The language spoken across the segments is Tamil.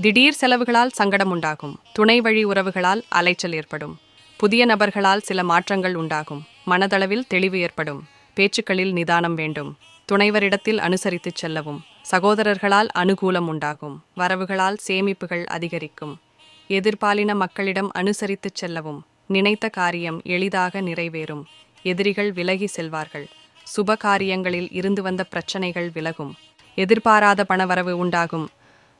திடீர் செலவுகளால் சங்கடம் உண்டாகும். துணை வழி உறவுகளால் அலைச்சல் ஏற்படும். புதிய நபர்களால் சில மாற்றங்கள் உண்டாகும். மனதளவில் தெளிவு ஏற்படும். பேச்சுக்களில் நிதானம் வேண்டும். துணைவரிடத்தில் அனுசரித்துச் செல்லவும். சகோதரர்களால் அனுகூலம் உண்டாகும். வரவுகளால் சேமிப்புகள் அதிகரிக்கும். எதிர்பாலின மக்களிடம் அனுசரித்துச் செல்லவும். நினைத்த காரியம் எளிதாக நிறைவேறும். எதிரிகள் விலகி செல்வார்கள். சுப காரியங்களில் இருந்து வந்த பிரச்சனைகள் விலகும். எதிர்பாராத பணவரவு உண்டாகும்.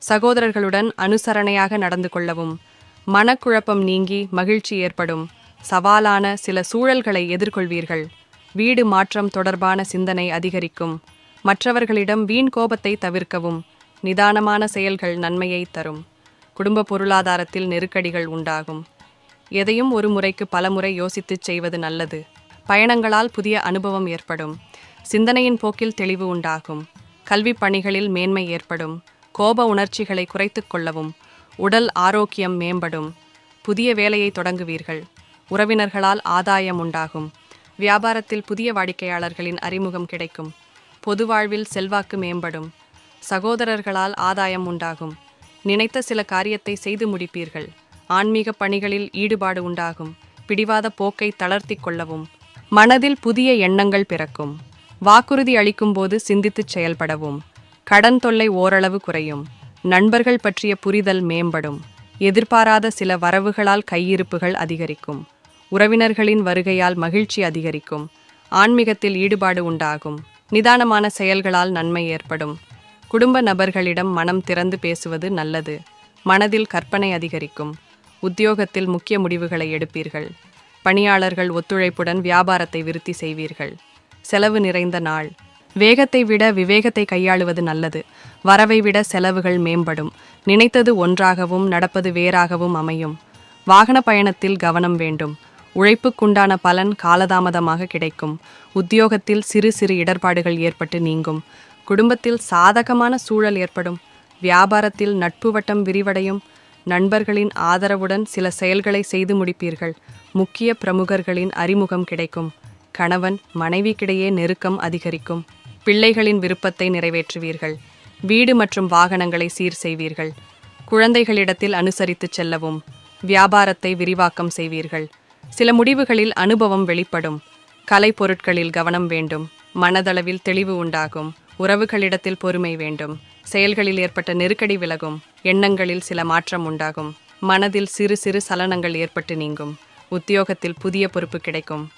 சகோதரர்களுடன் அனுசரணையாக நடந்து கொள்ளவும். மனக்குழப்பம் நீங்கி மகிழ்ச்சி ஏற்படும். சவாலான சில சூழல்களை எதிர்கொள்வீர்கள். வீடு மாற்றம் தொடர்பான சிந்தனை அதிகரிக்கும். மற்றவர்களிடம் வீண் கோபத்தை தவிர்க்கவும். நிதானமான செயல்கள் நன்மையை தரும். குடும்ப பொருளாதாரத்தில் நெருக்கடிகள் உண்டாகும். எதையும் ஒரு முறைக்கு பலமுறை யோசித்துச் செய்வது நல்லது. பயணங்களால் புதிய அனுபவம் ஏற்படும். சிந்தனையின் போக்கில் தெளிவு உண்டாகும். கல்வி பணிகளில் மேன்மை ஏற்படும். கோப உணர்ச்சிகளை குறைத்துக் கொள்ளவும். உடல் ஆரோக்கியம் மேம்படும். புதிய வேலையை தொடங்குவீர்கள். உறவினர்களால் ஆதாயம் உண்டாகும். வியாபாரத்தில் புதிய வாடிக்கையாளர்களின் அறிமுகம் கிடைக்கும். பொது வாழ்வில் செல்வாக்கு மேம்படும். சகோதரர்களால் ஆதாயம் உண்டாகும். நினைத்த சில காரியத்தை செய்து முடிப்பீர்கள். ஆன்மீக பணிகளில் ஈடுபாடு உண்டாகும். பிடிவாத போக்கை தளர்த்தி கொள்ளவும். மனதில் புதிய எண்ணங்கள் பிறக்கும். வாக்குறுதி அளிக்கும் போது சிந்தித்துச் செயல்படவும். கடன் தொல்லை ஓரளவு குறையும். நண்பர்கள் பற்றிய புரிதல் மேம்படும். எதிர்பாராத சில வரவுகளால் கையிருப்புகள் அதிகரிக்கும். உறவினர்களின் வருகையால் மகிழ்ச்சி அதிகரிக்கும். ஆன்மீகத்தில் ஈடுபாடு உண்டாகும். நிதானமான செயல்களால் நன்மை ஏற்படும். குடும்ப நபர்களிடம் மனம் திறந்து பேசுவது நல்லது. மனதில் கற்பனை அதிகரிக்கும். உத்தியோகத்தில் முக்கிய முடிவுகளை எடுப்பீர்கள். பணியாளர்கள் ஒத்துழைப்புடன் வியாபாரத்தை விருத்தி செய்வீர்கள். செலவு நிறைந்த நாள். வேகத்தை விட விவேகத்தை கையாளுவது நல்லது. வரவை விட செலவுகள் மேம்படும். நினைத்தது ஒன்றாகவும் நடப்பது வேறாகவும் அமையும். வாகன பயணத்தில் கவனம் வேண்டும். உழைப்புக்குண்டான பலன் காலதாமதமாக கிடைக்கும். உத்தியோகத்தில் சிறு சிறு இடர்பாடுகள் ஏற்பட்டு நீங்கும். குடும்பத்தில் சாதகமான சூழல் ஏற்படும். வியாபாரத்தில் நட்பு வட்டம் விரிவடையும். நண்பர்களின் ஆதரவுடன் சில செயல்களை செய்து முடிப்பீர்கள். முக்கிய பிரமுகர்களின் அறிமுகம் கிடைக்கும். கணவன் மனைவிக்கிடையே நெருக்கம் அதிகரிக்கும். பிள்ளைகளின் விருப்பத்தை நிறைவேற்றுவீர்கள். வீடு மற்றும் வாகனங்களை சீர் செய்வீர்கள். குழந்தைகளிடத்தில் அனுசரித்துச் செல்லவும். வியாபாரத்தை விரிவாக்கம் செய்வீர்கள். சில முடிவுகளில் அனுபவம் வெளிப்படும். கலை பொருட்களில் கவனம் வேண்டும். மனதளவில் தெளிவு உண்டாகும். உறவுகளிடத்தில் பொறுமை வேண்டும். செயல்களில் ஏற்பட்ட நெருக்கடி விலகும். எண்ணங்களில் சில மாற்றம் உண்டாகும். மனதில் சிறு சிறு சலனங்கள் ஏற்பட்டு நீங்கும். உத்தியோகத்தில் புதிய பொறுப்பு கிடைக்கும்.